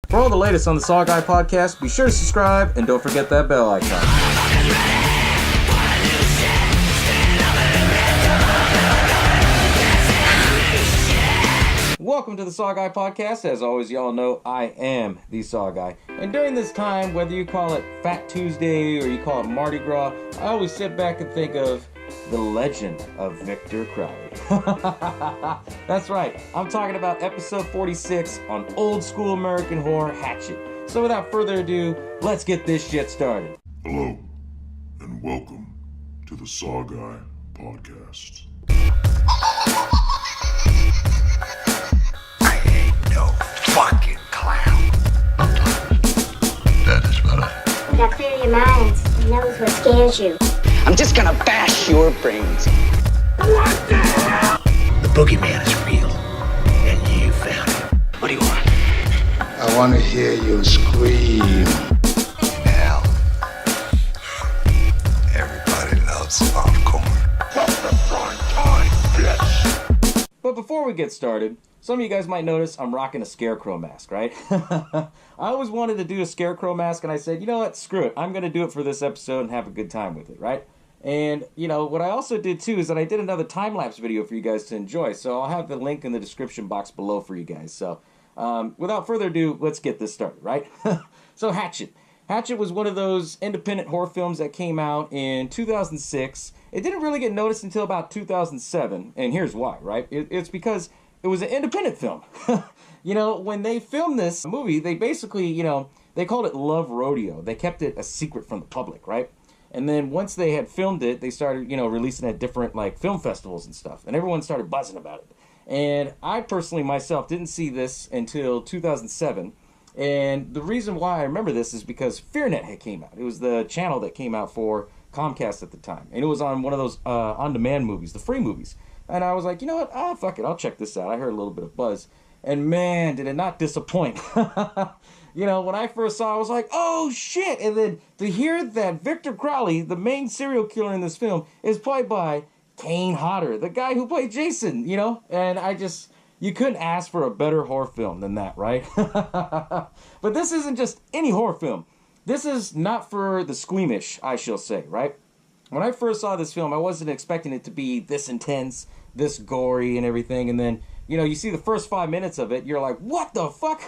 For all the latest on the SaWGuy podcast, be sure to subscribe and don't forget that bell icon. Welcome to the SaWGuy podcast. As always, y'all know I am the SaWGuy. And during this time, whether you call it Fat Tuesday or you call it Mardi Gras, I always sit back and think of the legend of Victor Crowley. That's right, I'm talking about episode 46 on old school American horror, Hatchet. So without further ado, let's get this shit started. Hello, and welcome to the SaWGuy podcast. I ain't no fucking clown. That is better. Now clear your minds. Who knows what scares you? I'm just gonna bash your brains. What the hell? The boogeyman is real, and you found him. What do you want? I want to hear you scream. Hell. Everybody loves popcorn. But before we get started, some of you guys might notice I'm rocking a Scarecrow mask, right? I always wanted to do a Scarecrow mask, and I said, you know what, screw it. I'm going to do it for this episode and have a good time with it, right? And, you know, what I also did, too, is that I did another time-lapse video for you guys to enjoy. So I'll have the link in the description box below for you guys. So without further ado, let's get this started, right? So Hatchet. Hatchet was one of those independent horror films that came out in 2006. It didn't really get noticed until about 2007, and here's why, right? It's because it was an independent film. You know, when they filmed this movie, they basically, you know, they called it Love Rodeo. They kept it a secret from the public, right? And then once they had filmed it, they started, you know, releasing it at different, like, film festivals and stuff. And everyone started buzzing about it. And I personally, myself, didn't see this until 2007. And the reason why I remember this is because FearNet had came out. It was the channel that came out for Comcast at the time. And it was on one of those on-demand movies, the free movies. And I was like, you know what? Ah, fuck it. I'll check this out. I heard a little bit of buzz. And man, did it not disappoint. You know, when I first saw it, I was like, oh, shit. And then to hear that Victor Crowley, the main serial killer in this film, is played by Kane Hodder, the guy who played Jason, you know? And you couldn't ask for a better horror film than that, right? But this isn't just any horror film. This is not for the squeamish, I shall say, right? When I first saw this film, I wasn't expecting it to be this intense, this gory and everything. And then, you know, you see the first 5 minutes of it, you're like, what the fuck?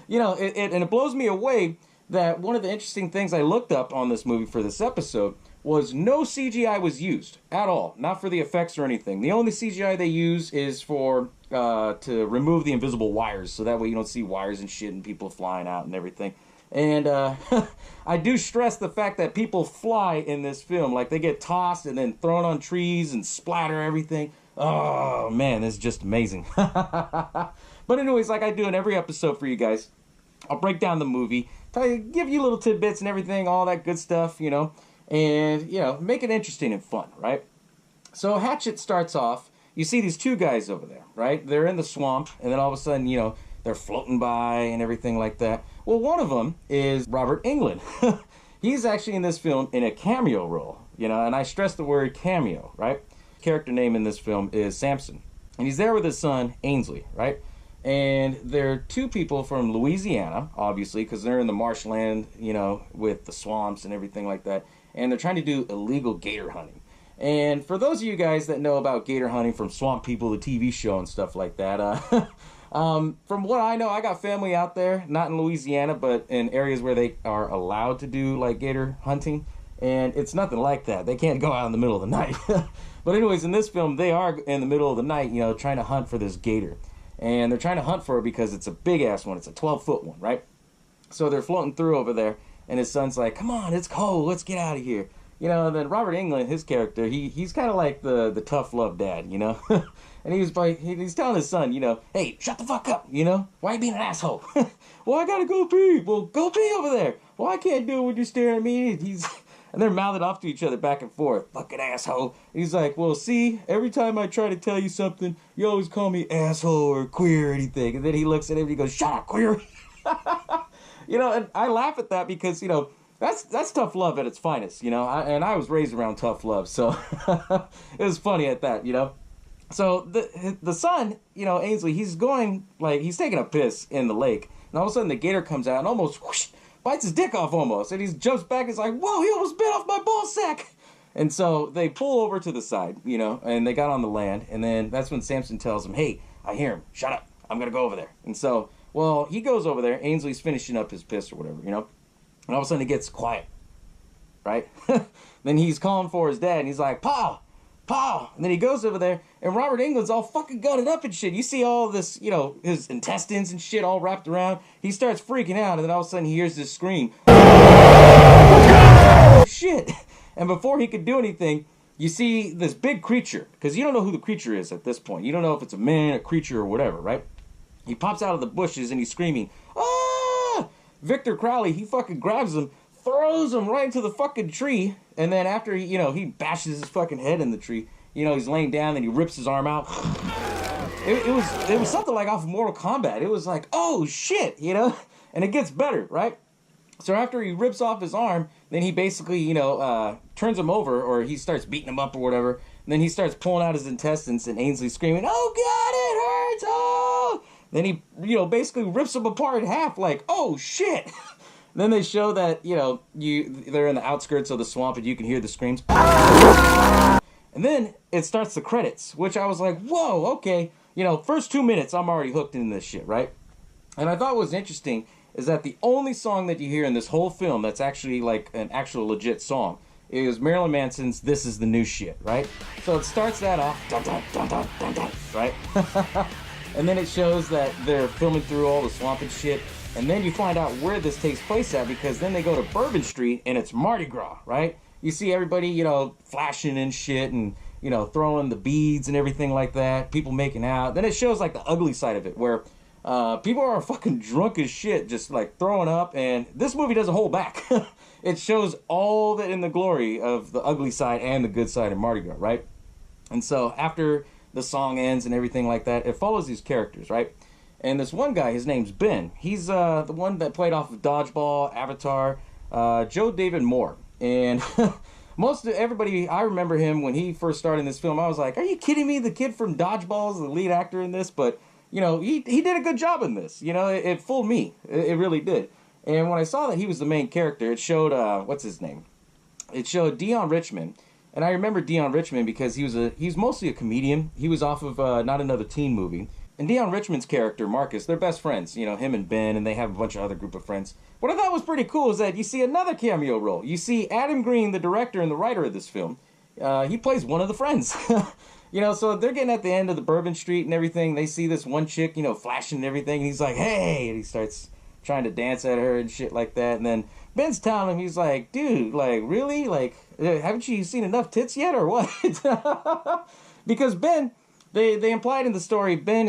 You know, and it blows me away that one of the interesting things I looked up on this movie for this episode was no CGI was used at all. Not for the effects or anything. The only CGI they use is for to remove the invisible wires. So that way you don't see wires and shit and people flying out and everything. And I do stress the fact that people fly in this film. Like, they get tossed and then thrown on trees and splatter everything. Oh, man, this is just amazing. But anyways, like I do in every episode for you guys, I'll break down the movie, give you little tidbits and everything, all that good stuff, you know. And, you know, make it interesting and fun, right? So Hatchet starts off, you see these two guys over there, right? They're in the swamp, and then all of a sudden, you know, they're floating by and everything like that. Well, one of them is Robert Englund. He's actually in this film in a cameo role, you know, and I stress the word cameo, right? Character name in this film is Samson. And he's there with his son, Ainsley, right? And they're two people from Louisiana, obviously, because they're in the marshland, you know, with the swamps and everything like that. And they're trying to do illegal gator hunting. And for those of you guys that know about gator hunting from Swamp People, the TV show and stuff like that, from what I know, I got family out there, not in Louisiana, but in areas where they are allowed to do, like, gator hunting. And it's nothing like that. They can't go out in the middle of the night. But anyways, in this film, they are in the middle of the night, you know, trying to hunt for this gator. And they're trying to hunt for it because it's a big-ass one. It's a 12-foot one, right? So they're floating through over there, and his son's like, come on, it's cold, let's get out of here. You know, and then Robert Englund, his character, he's kind of like the tough love dad, you know? And he's telling his son, you know, hey, shut the fuck up, you know? Why are you being an asshole? Well, I gotta go pee. Well, go pee over there. Well, I can't do it when you're staring at me. And they're mouthing off to each other back and forth. Fucking asshole. And he's like, well, see, every time I try to tell you something, you always call me asshole or queer or anything. And then he looks at him and he goes, shut up, queer. You know, and I laugh at that because, you know, that's tough love at its finest, you know. And I was raised around tough love, so it was funny at that, you know. So the son, you know, Ainsley, he's taking a piss in the lake. And all of a sudden the gator comes out and almost whoosh, bites his dick off almost. And he jumps back and is like, whoa, he almost bit off my ball sack. And so they pull over to the side, you know, and they got on the land. And then that's when Samson tells him, hey, I hear him. Shut up. I'm going to go over there. And so, well, he goes over there. Ainsley's finishing up his piss or whatever, you know. And all of a sudden it gets quiet, right? Then he's calling for his dad, and he's like, Pa! Pa! And then he goes over there, and Robert Englund's all fucking gutted up and shit. You see all this, you know, his intestines and shit all wrapped around. He starts freaking out, and then all of a sudden he hears this scream. Oh, shit! And before he could do anything, you see this big creature, because you don't know who the creature is at this point. You don't know if it's a man, a creature, or whatever, right? He pops out of the bushes, and he's screaming, ah! Victor Crowley, he fucking grabs him, throws him right into the fucking tree, and then after he, you know, he bashes his fucking head in the tree, you know, he's laying down, and he rips his arm out. It was something like off of Mortal Kombat. It was like, oh shit, you know? And it gets better, right? So after he rips off his arm, then he basically, you know, turns him over, or he starts beating him up or whatever, and then he starts pulling out his intestines, and Ainsley's screaming, oh god, it hurts, oh! Then he, you know, basically rips him apart in half, like, oh shit! Then they show that, you know, they're in the outskirts of the swamp and you can hear the screams. And then it starts the credits, which I was like, whoa, okay. You know, first 2 minutes, I'm already hooked in this shit, right? And I thought what was interesting is that the only song that you hear in this whole film that's actually like an actual legit song is Marilyn Manson's This Is the New Shit, right? So it starts that off, dun, dun, dun, dun, dun, dun, right? And then it shows that they're filming through all the swamp and shit. And then you find out where this takes place at, because then they go to Bourbon Street and it's Mardi Gras, right? You see everybody, you know, flashing and shit and, you know, throwing the beads and everything like that. People making out. Then it shows like the ugly side of it where people are fucking drunk as shit, just like throwing up. And this movie doesn't hold back. It shows all that in the glory of the ugly side and the good side of Mardi Gras, right? And so after the song ends and everything like that, it follows these characters, right? And this one guy, his name's Ben. He's the one that played off of Dodgeball, Avatar, Joe David Moore. And most of everybody, I remember him when he first started in this film. I was like, are you kidding me? The kid from Dodgeball is the lead actor in this. But, you know, he did a good job in this. You know, it fooled me. It really did. And when I saw that he was the main character, it showed, what's his name? It showed Dion Richmond. And I remember Dion Richmond because he's mostly a comedian. He was off of Not Another Teen Movie. And Dion Richmond's character, Marcus, they're best friends. You know, him and Ben, and they have a bunch of other group of friends. What I thought was pretty cool is that you see another cameo role. You see Adam Green, the director and the writer of this film. He plays one of the friends. You know, so they're getting at the end of the Bourbon Street and everything. They see this one chick, you know, flashing and everything. And he's like, hey! And he starts trying to dance at her and shit like that. And then Ben's telling him, he's like, dude, like, really? Like, haven't you seen enough tits yet or what? Because Ben... They implied in the story, Ben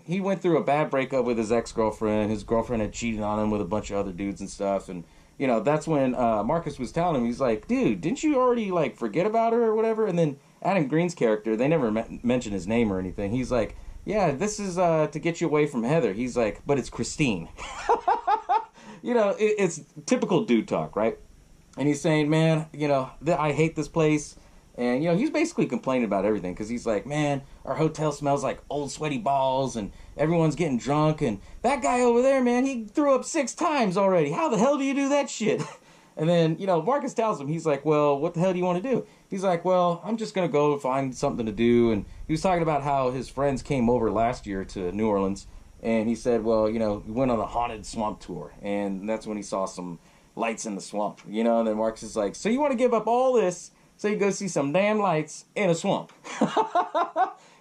he went through a bad breakup with his ex-girlfriend. His girlfriend had cheated on him with a bunch of other dudes and stuff. And, you know, that's when Marcus was telling him, he's like, dude, didn't you already, like, forget about her or whatever? And then Adam Green's character, they never mention his name or anything. He's like, yeah, this is to get you away from Heather. He's like, but it's Christine. You know, it's typical dude talk, right? And he's saying, man, you know, I hate this place. And, you know, he's basically complaining about everything because he's like, man, our hotel smells like old sweaty balls and everyone's getting drunk. And that guy over there, man, he threw up 6 times already. How the hell do you do that shit? And then, you know, Marcus tells him, he's like, well, what the hell do you want to do? He's like, well, I'm just going to go find something to do. And he was talking about how his friends came over last year to New Orleans. And he said, well, you know, we went on a haunted swamp tour. And that's when he saw some lights in the swamp, you know. And then Marcus is like, so you want to give up all this so you go see some damn lights in a swamp?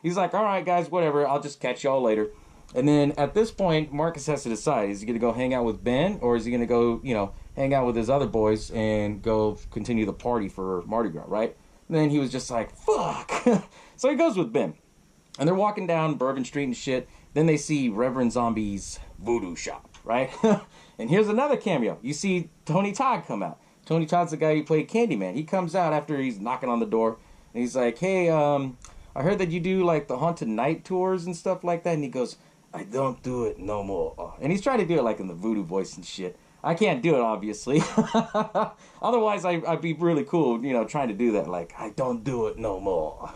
He's like, all right, guys, whatever. I'll just catch y'all later. And then at this point, Marcus has to decide. Is he going to go hang out with Ben, or is he going to go, you know, hang out with his other boys and go continue the party for Mardi Gras, right? And then he was just like, fuck. So he goes with Ben. And they're walking down Bourbon Street and shit. Then they see Reverend Zombie's voodoo shop, right? And here's another cameo. You see Tony Todd come out. Tony Todd's the guy who played Candyman. He comes out after he's knocking on the door. And he's like, hey, I heard that you do, like, the Haunted Night tours and stuff like that. And he goes, I don't do it no more. And he's trying to do it, like, in the voodoo voice and shit. I can't do it, obviously. Otherwise, I'd be really cool, you know, trying to do that. Like, I don't do it no more.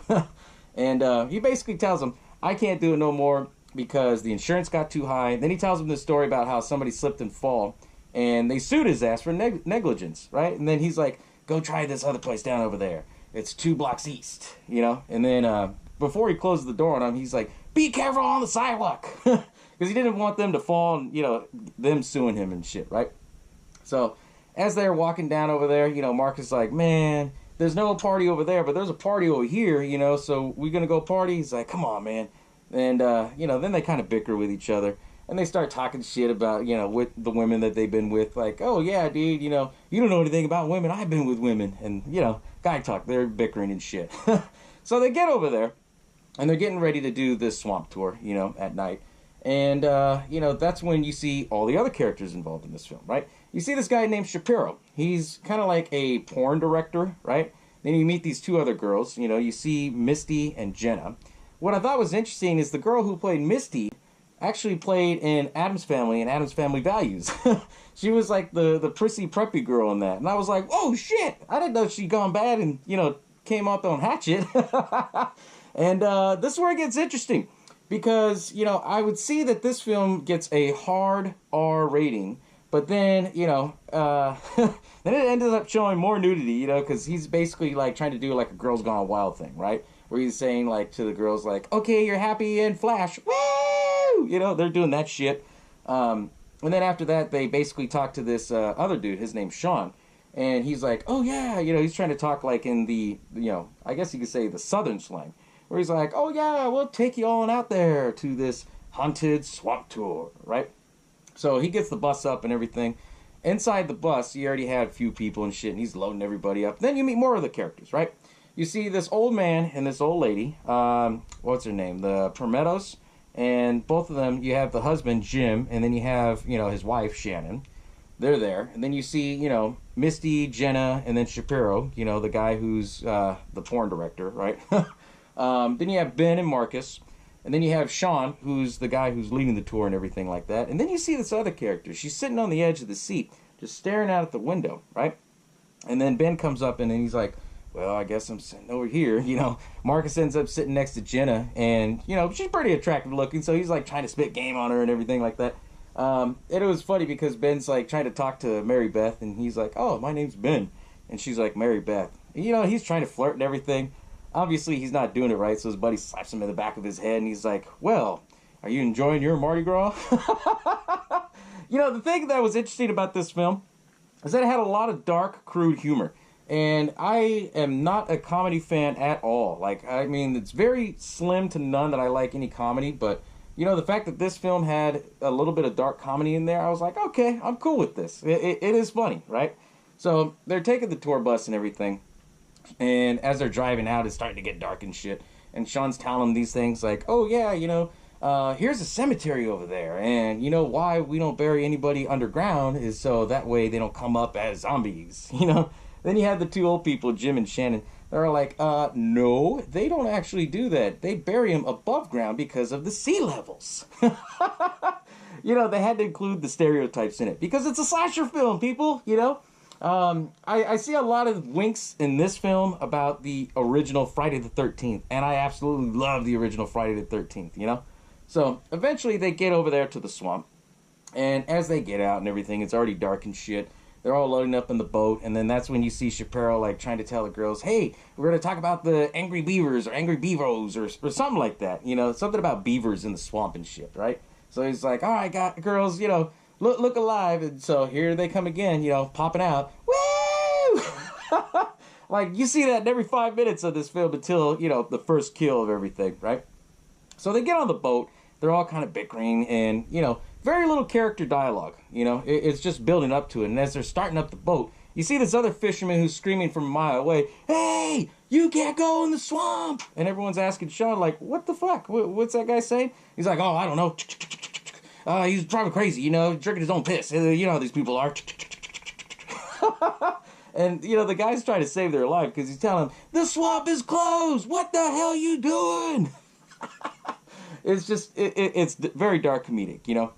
And he basically tells him, I can't do it no more because the insurance got too high. Then he tells him this story about how somebody slipped and fall, and they sued his ass for negligence, right? And then he's like, go try this other place down over there. It's 2 blocks east, you know? And then before he closes the door on him, he's like, be careful on the sidewalk. Because he didn't want them to fall and, you know, them suing him and shit, right? So as they're walking down over there, you know, Marcus is like, man, there's no party over there, but there's a party over here, you know, so we gonna go party? He's like, come on, man. And, you know, then they kind of bicker with each other. And they start talking shit about, you know, with the women that they've been with. Like, oh, yeah, dude, you know, you don't know anything about women. I've been with women. And, you know, guy talk. They're bickering and shit. So they get over there, and they're getting ready to do this swamp tour, you know, at night. And, you know, that's when you see all the other characters involved in this film, right? You see this guy named Shapiro. He's kind of like a porn director, right? Then you meet these 2 other girls. You know, you see Misty and Jenna. What I thought was interesting is the girl who played Misty actually played in Addams Family and Addams Family Values. She was like the prissy preppy girl in that. And I was like, oh shit, I didn't know she'd gone bad and, you know, came up on Hatchet. And this is where it gets interesting. Because, you know, I would see that this film gets a hard R rating. But then, you know, then it ended up showing more nudity, you know, because he's basically like trying to do like a Girls Gone Wild thing, right? Where he's saying like to the girls like, okay, you're happy in Flash. Woo! You know, they're doing that shit. And then after that, they basically talk to this other dude. His name's Sean. And he's like, oh, yeah. You know, he's trying to talk like in the, you know, I guess you could say the southern slang. Where he's like, oh, yeah, we'll take you all out there to this haunted swamp tour, right? So he gets the bus up and everything. Inside the bus, you already had a few people and shit. And he's loading everybody up. Then you meet more of the characters, right? You see this old man and this old lady. What's her name? The Permettos. And both of them, you have the husband, Jim, and then you have, you know, his wife, Shannon. They're there. And then you see, you know, Misty, Jenna, and then Shapiro, you know, the guy who's the porn director, right? Then you have Ben and Marcus. And then you have Sean, who's the guy who's leading the tour and everything like that. And then you see this other character. She's sitting on the edge of the seat, just staring out at the window, right? And then Ben comes up and then he's like, well, I guess I'm sitting over here, you know. Marcus ends up sitting next to Jenna, and, you know, she's pretty attractive looking, so he's, like, trying to spit game on her and everything like that. And it was funny because Ben's, like, trying to talk to Mary Beth, and he's like, oh, my name's Ben. And she's like, Mary Beth. And, you know, he's trying to flirt and everything. Obviously, he's not doing it right, so his buddy slaps him in the back of his head, and he's like, well, are you enjoying your Mardi Gras? You know, the thing that was interesting about this film is that it had a lot of dark, crude humor. And I am not a comedy fan at all. Like, I mean, it's very slim to none that I like any comedy. But, you know, the fact that this film had a little bit of dark comedy in there, I was like, okay, I'm cool with this. It is funny, right? So they're taking the tour bus and everything. And as they're driving out, it's starting to get dark and shit. And Sean's telling them these things like, oh, yeah, you know, here's a cemetery over there. And you know why we don't bury anybody underground is so that way they don't come up as zombies, you know? Then you have the 2 old people, Jim and Shannon. They're like, no, they don't actually do that. They bury them above ground because of the sea levels. You know, they had to include the stereotypes in it. Because it's a slasher film, people, you know. I see a lot of winks in this film about the original Friday the 13th. And I absolutely love the original Friday the 13th, you know. So, eventually they get over there to the swamp. And as they get out and everything, it's already dark and shit. They're all loading up in the boat, and then that's when you see Shapiro, like, trying to tell the girls, hey, we're going to talk about the angry beavers, or angry beavros, or something like that, you know, something about beavers in the swamp and shit, right? So he's like, all right, girls, you know, look alive, and so here they come again, you know, popping out, woo! Like, you see that in every 5 minutes of this film until, you know, the first kill of everything, right? So they get on the boat, they're all kind of bickering, and, you know, very little character dialogue, you know, it's just building up to it. And as they're starting up the boat, you see this other fisherman who's screaming from a mile away, hey, you can't go in the swamp. And everyone's asking Sean, like, what the fuck? What's that guy saying? He's like, oh, I don't know. He's driving crazy, you know, drinking his own piss. You know how these people are. And, you know, the guy's trying to save their life because he's telling them, the swamp is closed. What the hell are you doing? It's just, it's very dark comedic, you know.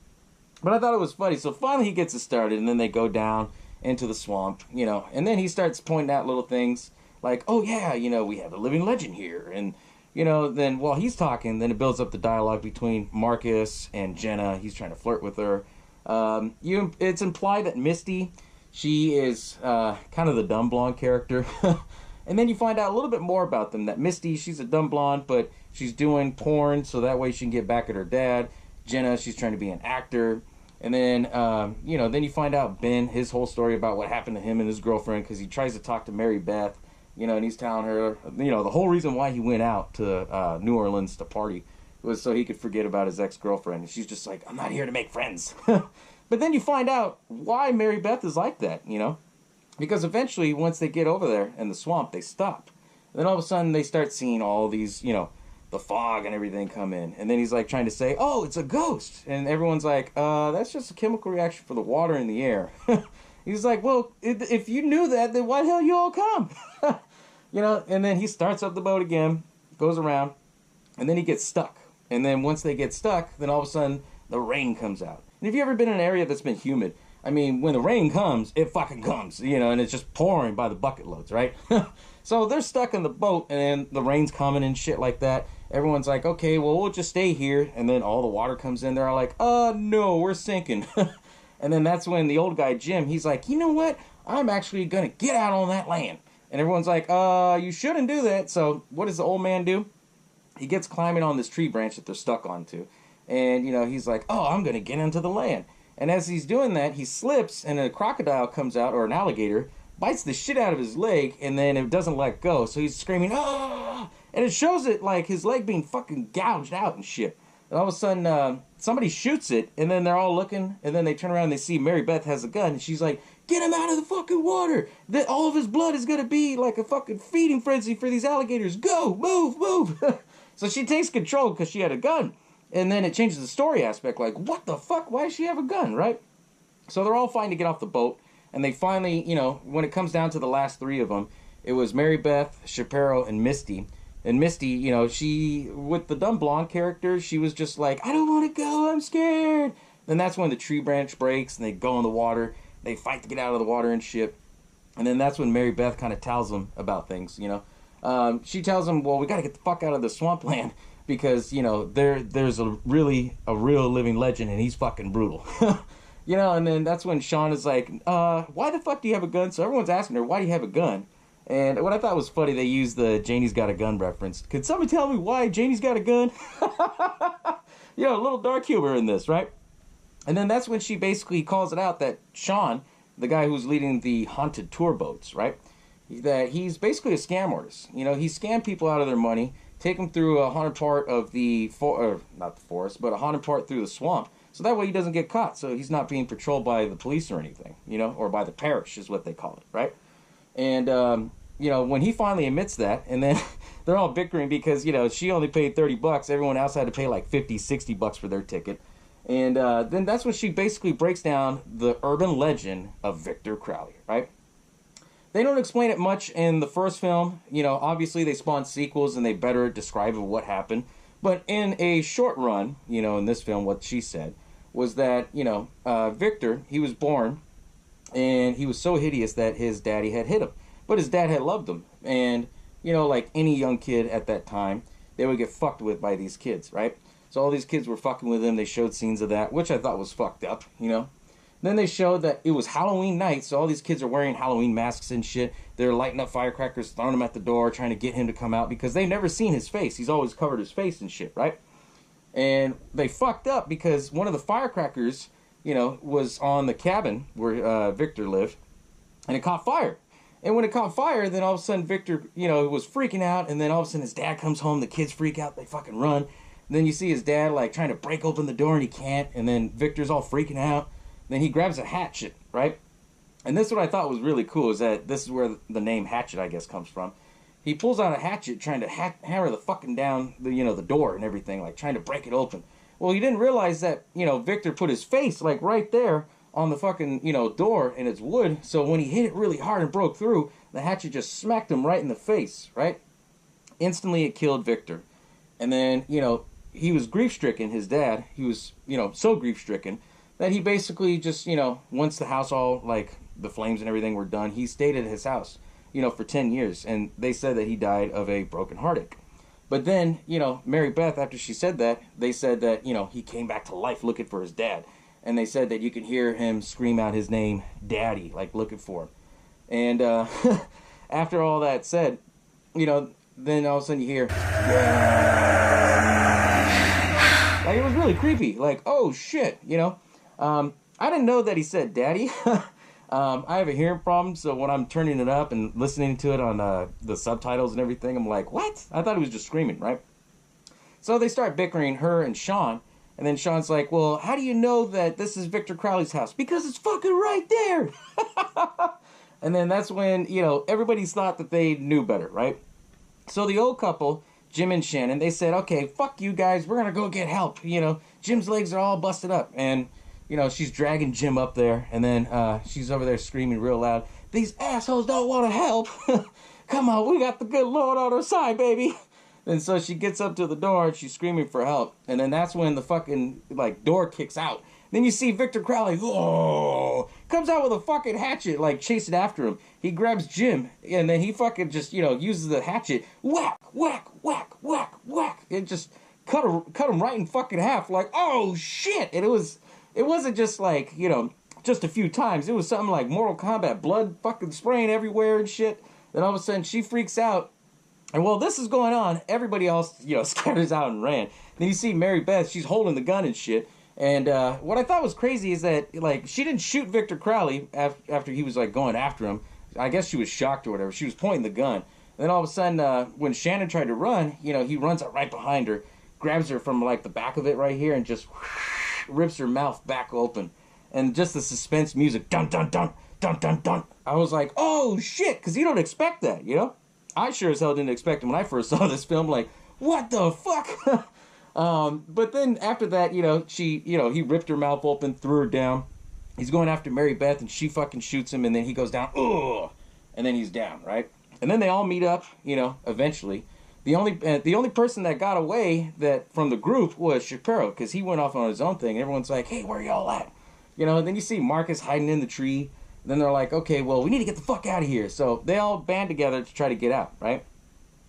But I thought it was funny. So finally he gets it started, and then they go down into the swamp, you know. And then he starts pointing out little things like, oh, yeah, you know, we have a living legend here. And, then while he's talking, then it builds up the dialogue between Marcus and Jenna. He's trying to flirt with her. It's implied that Misty, she is kind of the dumb blonde character. And then you find out a little bit more about them. That Misty, she's a dumb blonde, but she's doing porn, so that way she can get back at her dad. Jenna, she's trying to be an actor. And then, then you find out Ben, his whole story about what happened to him and his girlfriend, because he tries to talk to Mary Beth, and he's telling her, the whole reason why he went out to New Orleans to party was so he could forget about his ex-girlfriend. And she's just like, I'm not here to make friends. But then you find out why Mary Beth is like that, because eventually, once they get over there in the swamp, they stop. And then all of a sudden, they start seeing all these, the fog and everything come in. And then he's like trying to say, oh, it's a ghost. And everyone's like, that's just a chemical reaction for the water in the air. He's like, well, if you knew that, then why the hell you all come? And then he starts up the boat again, goes around, and then he gets stuck. And then once they get stuck, then all of a sudden, the rain comes out. And have you ever been in an area that's been humid? I mean, when the rain comes, it fucking comes, and it's just pouring by the bucket loads, right? So they're stuck in the boat, and then the rain's coming and shit like that. Everyone's like, okay, well, we'll just stay here. And then all the water comes in. They're all like, no, we're sinking. And then that's when the old guy, Jim, he's like, you know what? I'm actually going to get out on that land. And everyone's like, you shouldn't do that. So what does the old man do? He gets climbing on this tree branch that they're stuck onto. And, he's like, I'm going to get into the land. And as he's doing that, he slips, and a crocodile comes out, or an alligator, bites the shit out of his leg, and then it doesn't let go. So he's screaming, ah! And it shows it like his leg being fucking gouged out and shit. And all of a sudden, somebody shoots it, and then they're all looking, and then they turn around and they see Mary Beth has a gun, and she's like, get him out of the fucking water! That all of his blood is gonna be like a fucking feeding frenzy for these alligators. Go! Move! Move! So she takes control because she had a gun. And then it changes the story aspect, like, what the fuck? Why does she have a gun, right? So they're all fighting to get off the boat, and they finally, when it comes down to the last three of them, it was Mary Beth, Shapiro, and Misty. And Misty, she, with the dumb blonde character, she was just like, I don't want to go, I'm scared. Then that's when the tree branch breaks, and they go in the water. They fight to get out of the water and shit. And then that's when Mary Beth kind of tells them about things, She tells them, well, we got to get the fuck out of the swampland. Because, there's a real living legend, and he's fucking brutal. And then that's when Sean is like, why the fuck do you have a gun? So everyone's asking her, why do you have a gun? And what I thought was funny, they used the Janie's got a gun reference. Could somebody tell me why Janie's got a gun? A little dark humor in this, right? And then that's when she basically calls it out that Sean, the guy who's leading the haunted tour boats, right? That he's basically a scam artist. He scammed people out of their money, take them through a haunted part of not the forest, but a haunted part through the swamp. So that way he doesn't get caught. So he's not being patrolled by the police or anything, or by the parish is what they call it, right? And, when he finally admits that, and then they're all bickering because, she only paid $30. Everyone else had to pay like $50, $60 for their ticket. And then that's when she basically breaks down the urban legend of Victor Crowley, right? They don't explain it much in the first film. Obviously they spawn sequels and they better describe what happened. But in a short run, in this film, what she said was that, Victor, he was born and he was so hideous that his daddy had hit him. But his dad had loved him. And, like any young kid at that time, they would get fucked with by these kids, right? So all these kids were fucking with him. They showed scenes of that, which I thought was fucked up, Then they showed that it was Halloween night, so all these kids are wearing Halloween masks and shit. They're lighting up firecrackers, throwing them at the door, trying to get him to come out because they've never seen his face. He's always covered his face and shit, right? And they fucked up because one of the firecrackers, was on the cabin where Victor lived, and it caught fire. And when it caught fire, then all of a sudden Victor, was freaking out, and then all of a sudden his dad comes home, the kids freak out, they fucking run. And then you see his dad, like, trying to break open the door, and he can't, and then Victor's all freaking out. Then he grabs a hatchet, right? And this is what I thought was really cool, is that this is where the name Hatchet, I guess, comes from. He pulls out a hatchet trying to hammer the fucking down the door and everything, like trying to break it open. Well, he didn't realize that, Victor put his face, like, right there on the fucking, door, and it's wood. So when he hit it really hard and broke through, the hatchet just smacked him right in the face, right? Instantly it killed Victor. And then, he was grief-stricken, his dad. He was, so grief-stricken that he basically just, once the house all, like, the flames and everything were done, he stayed at his house, for 10 years. And they said that he died of a broken heartache. But then, Mary Beth, after she said that, they said that, he came back to life looking for his dad. And they said that you can hear him scream out his name, Daddy, like looking for him. And after all that said, then all of a sudden you hear, like, it was really creepy. Like, oh shit, I didn't know that he said Daddy. I have a hearing problem, so when I'm turning it up and listening to it on the subtitles and everything, I'm like, what? I thought he was just screaming, right? So they start bickering, her and Sean, and then Sean's like, well, how do you know that this is Victor Crowley's house? Because it's fucking right there! And then that's when, everybody thought that they knew better, right? So the old couple, Jim and Shannon, they said, okay, fuck you guys, we're gonna go get help. Jim's legs are all busted up, and she's dragging Jim up there, and then she's over there screaming real loud, these assholes don't want to help. Come on, we got the good Lord on our side, baby. And so she gets up to the door, and she's screaming for help. And then that's when the fucking, door kicks out. Then you see Victor Crowley, comes out with a fucking hatchet, chasing after him. He grabs Jim, and then he fucking just, uses the hatchet, whack, whack, whack, whack, whack. It just cut him right in fucking half, like, oh, shit. And it wasn't just just a few times. It was something like Mortal Kombat, blood fucking spraying everywhere and shit. Then all of a sudden she freaks out. And while this is going on, everybody else, scatters out and ran. Then you see Mary Beth, she's holding the gun and shit. And what I thought was crazy is that, she didn't shoot Victor Crowley after he was, going after him. I guess she was shocked or whatever. She was pointing the gun. And then all of a sudden, when Shannon tried to run, he runs up right behind her, grabs her from, the back of it right here, and just rips her mouth back open. And just the suspense music, dun, dun, dun, dun, dun, dun. I was like, oh, shit, because you don't expect that, I sure as hell didn't expect it when I first saw this film, what the fuck? But then after that, he ripped her mouth open, threw her down. He's going after Mary Beth, and she fucking shoots him, and then he goes down, ugh, and then he's down, right? And then they all meet up, eventually. The only person that got away from the group was Shapiro, because he went off on his own thing. Everyone's like, hey, where y'all at? And then you see Marcus hiding in the tree. And then they're like, okay, well, we need to get the fuck out of here. So they all band together to try to get out, right?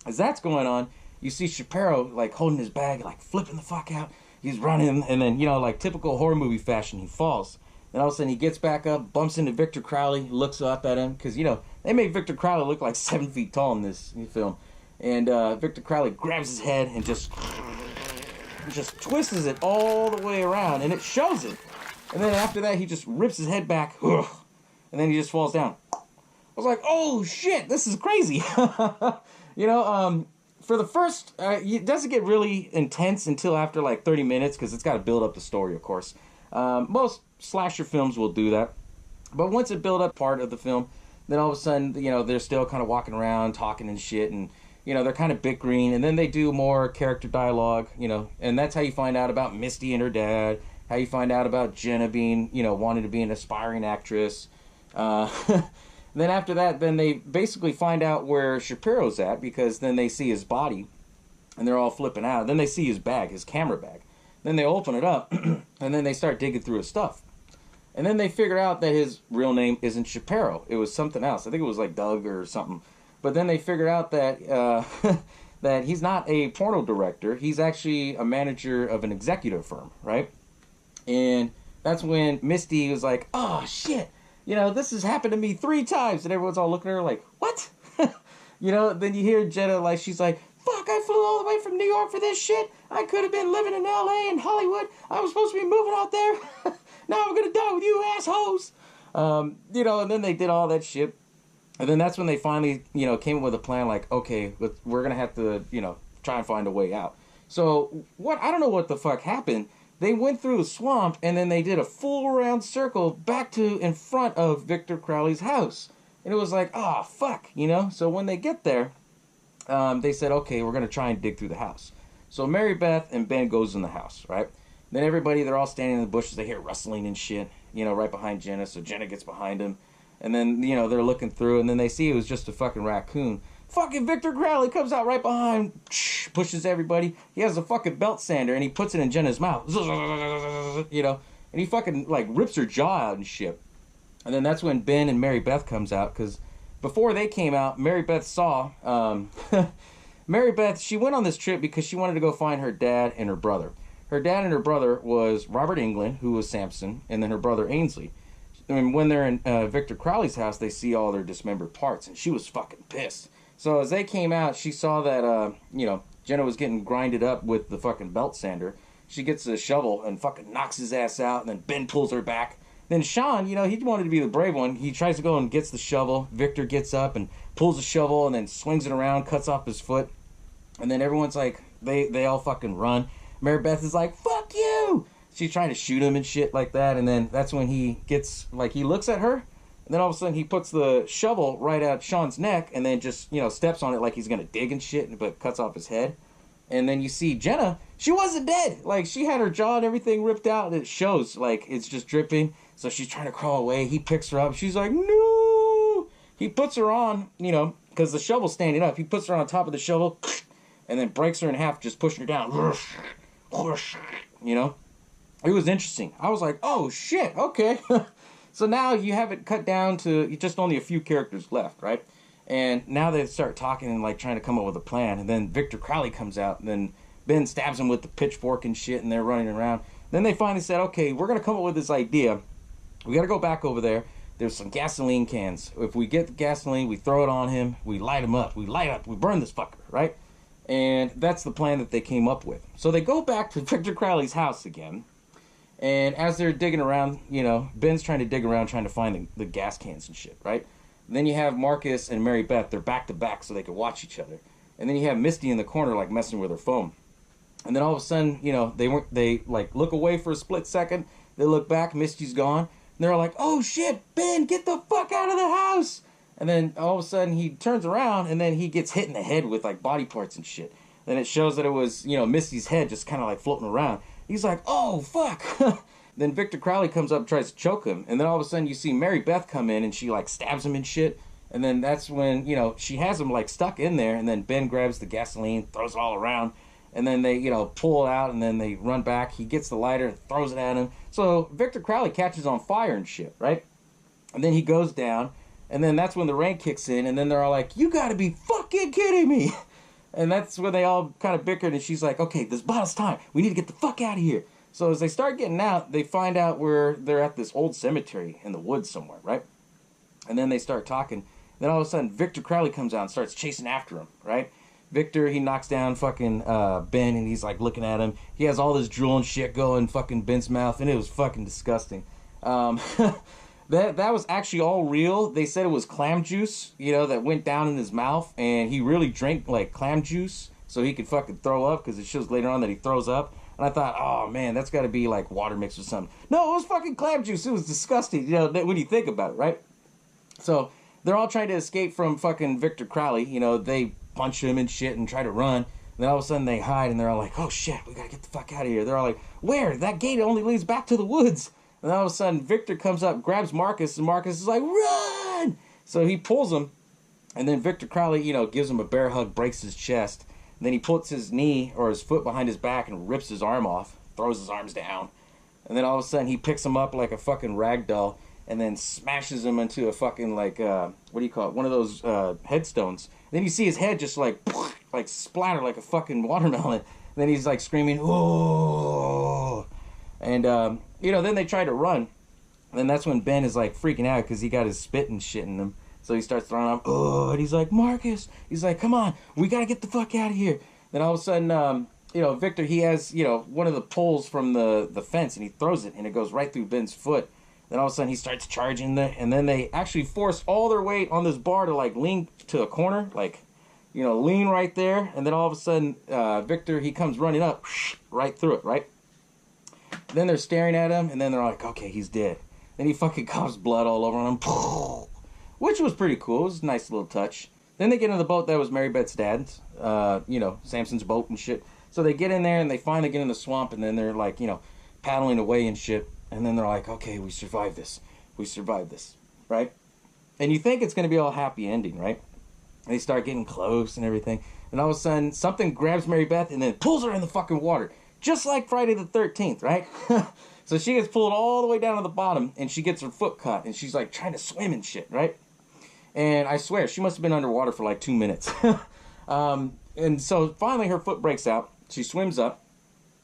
As that's going on, you see Shapiro, holding his bag, flipping the fuck out. He's running, and then, typical horror movie fashion, he falls. Then all of a sudden, he gets back up, bumps into Victor Crowley, looks up at him. Because, they made Victor Crowley look like 7 feet tall in this film. And Victor Crowley grabs his head and just twists it all the way around, and it shows it. And then after that, he just rips his head back, and then he just falls down. I was like, oh shit, this is crazy. For the first, it doesn't get really intense until after 30 minutes, because it's got to build up the story, of course. Most slasher films will do that. But once it built up part of the film, then all of a sudden, they're still kind of walking around, talking and shit, and they're kind of bickering, and then they do more character dialogue, and that's how you find out about Misty and her dad, how you find out about Jenna being, wanting to be an aspiring actress. Then after that, then they basically find out where Shapiro's at, because then they see his body, and they're all flipping out. Then they see his bag, his camera bag. Then they open it up, and then they start digging through his stuff. And then they figure out that his real name isn't Shapiro. It was something else. I think it was Doug or something. But then they figured out that that he's not a porno director. He's actually a manager of an executive firm, right? And that's when Misty was like, oh, shit. This has happened to me 3 times. And everyone's all looking at her like, what? Then you hear Jenna, she's like, fuck, I flew all the way from New York for this shit. I could have been living in L.A. and Hollywood. I was supposed to be moving out there. Now I'm going to die with you assholes. And then they did all that shit. And then that's when they finally, came up with a plan okay, we're going to have to, try and find a way out. So I don't know what the fuck happened. They went through the swamp, and then they did a full round circle back to in front of Victor Crowley's house. And it was like, oh, fuck, So when they get there, they said, okay, we're going to try and dig through the house. So Mary Beth and Ben goes in the house, right? Then everybody, they're all standing in the bushes. They hear rustling and shit, right behind Jenna. So Jenna gets behind him. And then, they're looking through, and then they see it was just a fucking raccoon. Fucking Victor Crowley comes out right behind, pushes everybody. He has a fucking belt sander, and he puts it in Jenna's mouth. And he fucking, rips her jaw out and shit. And then that's when Ben and Mary Beth comes out, because before they came out, Mary Beth saw Mary Beth, she went on this trip because she wanted to go find her dad and her brother. Her dad and her brother was Robert Englund, who was Samson, and then her brother Ainsley. And when they're in Victor Crowley's house, they see all their dismembered parts, and she was fucking pissed. So as they came out, she saw that, Jenna was getting grinded up with the fucking belt sander. She gets a shovel and fucking knocks his ass out, and then Ben pulls her back. Then Sean, he wanted to be the brave one. He tries to go and gets the shovel. Victor gets up and pulls the shovel and then swings it around, cuts off his foot. And then everyone's like, they all fucking run. Mary Beth is like, fuck you! She's trying to shoot him and shit like that. And then that's when he gets, he looks at her. And then all of a sudden he puts the shovel right at Sean's neck and then just, steps on it like he's going to dig and shit, but cuts off his head. And then you see Jenna, she wasn't dead. She had her jaw and everything ripped out, and it shows, it's just dripping. So she's trying to crawl away. He picks her up. She's like, no! He puts her on, because the shovel's standing up. He puts her on top of the shovel, and then breaks her in half, just pushing her down. It was interesting. I was like, oh, shit, okay. So now you have it cut down to just only a few characters left, right? And now they start talking and trying to come up with a plan. And then Victor Crowley comes out, and then Ben stabs him with the pitchfork and shit, and they're running around. Then they finally said, okay, we're going to come up with this idea. We got to go back over there. There's some gasoline cans. If we get the gasoline, we throw it on him. We light him up. We burn this fucker, right? And that's the plan that they came up with. So they go back to Victor Crowley's house again. And as they're digging around, Ben's trying to dig around, trying to find the gas cans and shit, right? And then you have Marcus and Mary Beth. They're back to back so they can watch each other. And then you have Misty in the corner, messing with her phone. And then all of a sudden, they look away for a split second. They look back. Misty's gone. And they're like, oh shit, Ben, get the fuck out of the house. And then all of a sudden he turns around and then he gets hit in the head with body parts and shit. Then it shows that it was, Misty's head just kind of floating around. He's like, oh fuck. Then Victor Crowley comes up and tries to choke him. And then all of a sudden you see Mary Beth come in and she stabs him and shit. And then that's when, she has him stuck in there. And then Ben grabs the gasoline, throws it all around. And then they, pull it out and then they run back. He gets the lighter and throws it at him. So Victor Crowley catches on fire and shit, right? And then he goes down. And then that's when the rain kicks in. And then they're all like, you gotta be fucking kidding me. And that's when they all kind of bickered. And she's like, okay, this bottle's time. We need to get the fuck out of here. So as they start getting out, they find out where they're at this old cemetery in the woods somewhere, right? And then they start talking. Then all of a sudden, Victor Crowley comes out and starts chasing after him, right? Victor, he knocks down fucking Ben, and he's looking at him. He has all this drool and shit going fucking Ben's mouth, and it was fucking disgusting. That was actually all real. They said it was clam juice, that went down in his mouth, and he really drank clam juice so he could fucking throw up, because it shows later on that he throws up. And I thought, oh man, that's got to be water mixed with something. No, it was fucking clam juice. It was disgusting, when you think about it, right? So they're all trying to escape from fucking Victor Crowley. They punch him and shit and try to run. And then all of a sudden they hide and they're all like, oh shit, we got to get the fuck out of here. They're all like, where? That gate only leads back to the woods. And then all of a sudden Victor comes up, grabs Marcus, and Marcus is like, run! So he pulls him, and then Victor Crowley, gives him a bear hug, breaks his chest. And then he puts his knee or his foot behind his back and rips his arm off, throws his arms down. And then all of a sudden he picks him up like a fucking rag doll and then smashes him into a fucking what do you call it? One of those headstones. And then you see his head just splatter like a fucking watermelon. And then he's screaming, oh! And then they try to run. And then that's when Ben is freaking out because he got his spit and shit in him. So he starts throwing up, oh, and he's like, Marcus, he's like, come on, we got to get the fuck out of here. Then all of a sudden, Victor, he has, one of the poles from the fence, and he throws it, and it goes right through Ben's foot. Then all of a sudden, he starts charging, and then they actually force all their weight on this bar to, lean to a corner, lean right there. And then all of a sudden, Victor, he comes running up, right through it, right? Then they're staring at him, and then they're like, okay, he's dead. Then he fucking coughs blood all over him. Which was pretty cool. It was a nice little touch. Then they get in the boat that was Mary Beth's dad's, Samson's boat and shit. So they get in there and they finally get in the swamp, and then they're paddling away and shit. And then they're like, okay, we survived this. We survived this, right? And you think it's going to be all happy ending, right? And they start getting close and everything. And all of a sudden, something grabs Mary Beth and then pulls her in the fucking water. Just like Friday the 13th, right? So she gets pulled all the way down to the bottom, and she gets her foot caught, and she's trying to swim and shit, right? And I swear, she must have been underwater for 2 minutes. And so finally her foot breaks out. She swims up,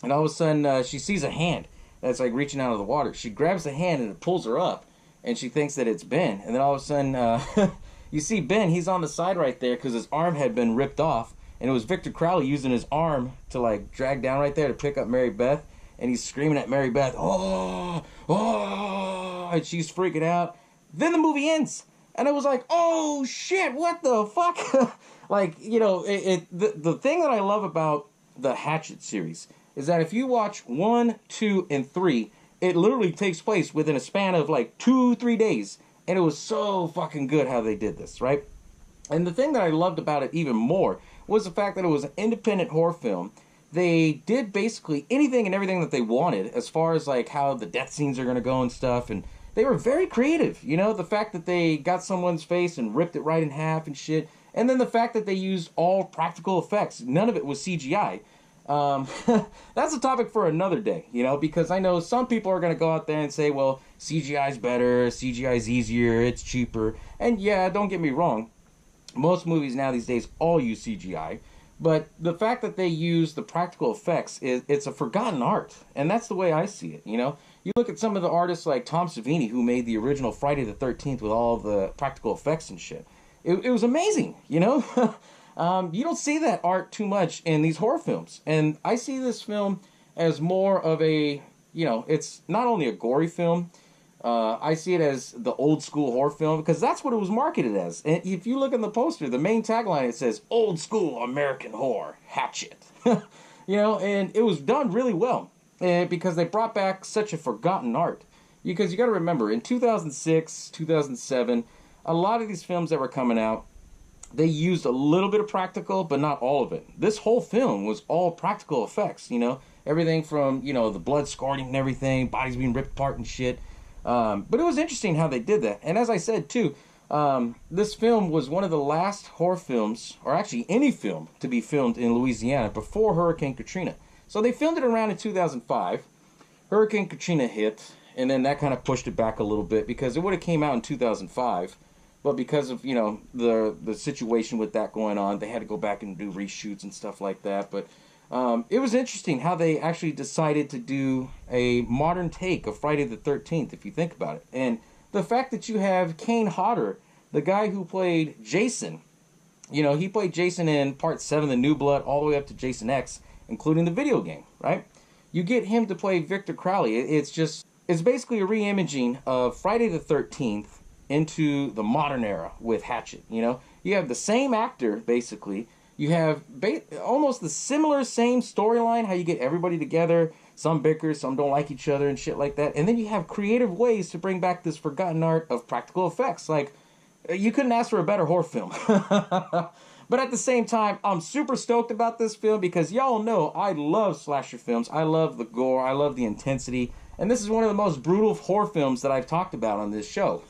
and all of a sudden she sees a hand that's like reaching out of the water. She grabs the hand and it pulls her up, and she thinks that it's Ben. And then all of a sudden you see Ben, he's on the side right there because his arm had been ripped off, and it was Victor Crowley using his arm to like drag down right there to pick up Mary Beth, and he's screaming at Mary Beth, oh, oh, and she's freaking out. Then the movie ends, and it was like, oh shit, what the fuck? Like, you know, the thing that I love about the Hatchet series is that if you watch 1, 2, and 3, it literally takes place within a span of like 2-3 days. And it was so fucking good how they did this, right? And the thing that I loved about it even more was the fact that it was an independent horror film. They did basically anything and everything that they wanted as far as like how the death scenes are going to go and stuff. And they were very creative, you know? The fact that they got someone's face and ripped it right in half and shit. And then the fact that they used all practical effects. None of it was CGI. That's a topic for another day, you know, because I know some people are going to go out there and say, well, CGI's better, CGI's easier, it's cheaper. And yeah, don't get me wrong. Most movies now these days all use CGI. But the fact that they use the practical effects, it's a forgotten art. And that's the way I see it, you know. You look at some of the artists like Tom Savini, who made the original Friday the 13th with all the practical effects and shit. It was amazing, you know. You don't see that art too much in these horror films. And I see this film as more of a, you know, it's not only a gory film. I see it as the old school horror film because that's what it was marketed as. And if you look in the poster, the main tagline, it says, old school American horror, Hatchet. You know, and it was done really well because they brought back such a forgotten art. Because you got to remember, in 2006, 2007, a lot of these films that were coming out, they used a little bit of practical, but not all of it. This whole film was all practical effects, you know. Everything from, you know, the blood squirting and everything, bodies being ripped apart and shit. But it was interesting how they did that. And as I said, too, this film was one of the last horror films, or actually any film, to be filmed in Louisiana before Hurricane Katrina. So they filmed it around in 2005. Hurricane Katrina hit, and then that kind of pushed it back a little bit because it would have came out in 2005. But because of, you know, the situation with that going on, they had to go back and do reshoots and stuff like that. But it was interesting how they actually decided to do a modern take of Friday the 13th, if you think about it. And the fact that you have Kane Hodder, the guy who played Jason, you know, he played Jason in Part 7, The New Blood, all the way up to Jason X, including the video game, right? You get him to play Victor Crowley. It's basically a re-imaging of Friday the 13th into the modern era with Hatchet, you know? You have the same actor, basically. You have almost the similar same storyline, how you get everybody together. Some bicker, some don't like each other and shit like that. And then you have creative ways to bring back this forgotten art of practical effects. Like, you couldn't ask for a better horror film. But at the same time, I'm super stoked about this film because y'all know I love slasher films. I love the gore. I love the intensity. And this is one of the most brutal horror films that I've talked about on this show.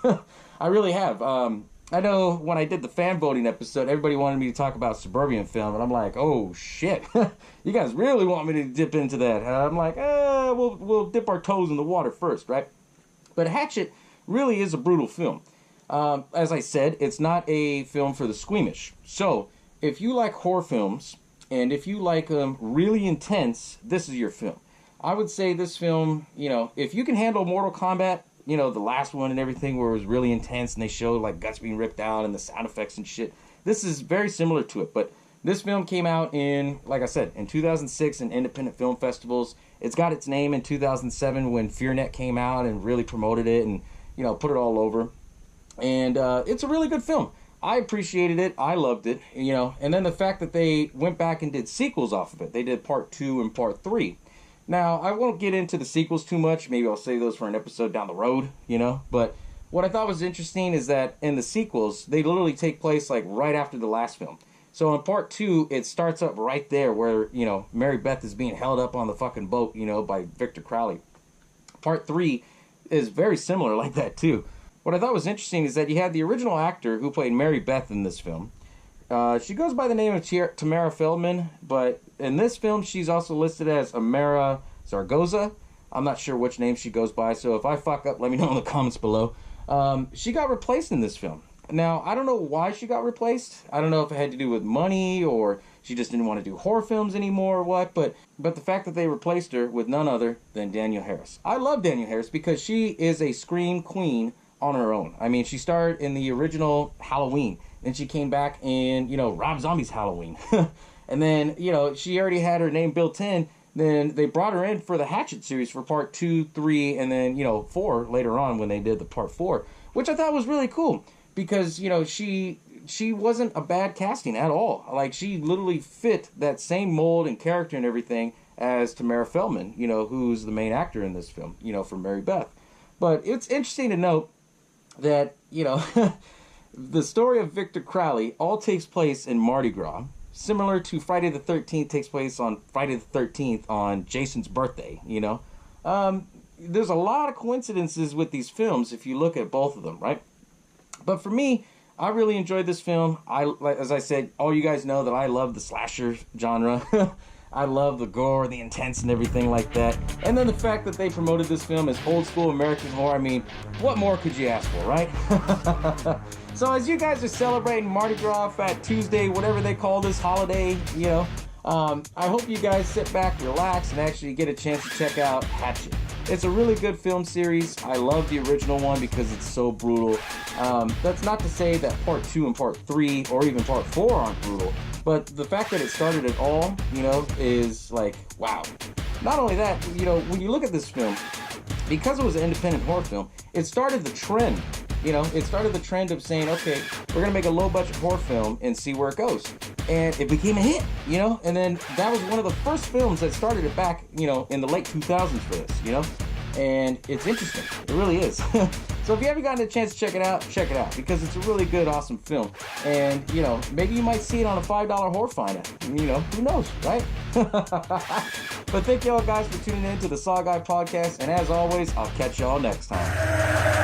I really have. I know when I did the fan voting episode, everybody wanted me to talk about Suburban Film, and I'm like, oh shit, you guys really want me to dip into that? I'm like, we'll dip our toes in the water first, right? But Hatchet really is a brutal film. As I said, it's not a film for the squeamish. So if you like horror films and if you like them really intense, this is your film. I would say this film, you know, if you can handle Mortal Kombat, you know, the last one and everything where it was really intense and they showed like guts being ripped out and the sound effects and shit. This is very similar to it, but this film came out in, like I said, in 2006 in independent film festivals. It's got its name in 2007 when FearNet came out and really promoted it and, you know, put it all over. And it's a really good film. I appreciated it. I loved it, you know. And then the fact that they went back and did sequels off of it. They did Part 2 and Part 3. Now, I won't get into the sequels too much. Maybe I'll save those for an episode down the road, you know. But what I thought was interesting is that in the sequels, they literally take place like right after the last film. So in Part 2, it starts up right there where, you know, Mary Beth is being held up on the fucking boat, you know, by Victor Crowley. Part 3 is very similar like that too. What I thought was interesting is that you had the original actor who played Mary Beth in this film. She goes by the name of Tamara Feldman, but in this film, she's also listed as Amara Zaragoza. I'm not sure which name she goes by, so if I fuck up, let me know in the comments below. She got replaced in this film. Now, I don't know why she got replaced. I don't know if it had to do with money or she just didn't want to do horror films anymore or what, but the fact that they replaced her with none other than Danielle Harris. I love Danielle Harris because she is a scream queen on her own. I mean, she starred in the original Halloween, then she came back in, Rob Zombie's Halloween. And then, she already had her name built in. Then they brought her in for the Hatchet series for part 2, 3, and then, 4 later on when they did the part 4, which I thought was really cool because, she wasn't a bad casting at all. Like, she literally fit that same mold and character and everything as Tamara Feldman, who's the main actor in this film, for Mary Beth. But it's interesting to note that, the story of Victor Crowley all takes place in Mardi Gras, similar to Friday the 13th takes place on Friday the 13th on Jason's birthday, There's a lot of coincidences with these films if you look at both of them, right? But for me, I really enjoyed this film. As I said, all you guys know that I love the slasher genre. I love the gore, the intense, and everything like that. And then the fact that they promoted this film as old school American horror, I mean, what more could you ask for, right? So as you guys are celebrating Mardi Gras, Fat Tuesday, whatever they call this holiday, I hope you guys sit back, relax, and actually get a chance to check out Hatchet. It's a really good film series. I love the original one because it's so brutal. That's not to say that part 2 and part 3 or even part 4 aren't brutal, but the fact that it started at all, is like, wow. Not only that, when you look at this film, because it was an independent horror film, it started the trend. It started the trend of saying, okay, we're going to make a low-budget horror film and see where it goes. And it became a hit, And then that was one of the first films that started it back, in the late 2000s for this, And it's interesting. It really is. So if you haven't gotten a chance to check it out, because it's a really good, awesome film. And, maybe you might see it on a $5 horror finder. Who knows, right? But thank y'all guys for tuning in to the SaWGuy podcast. And as always, I'll catch y'all next time.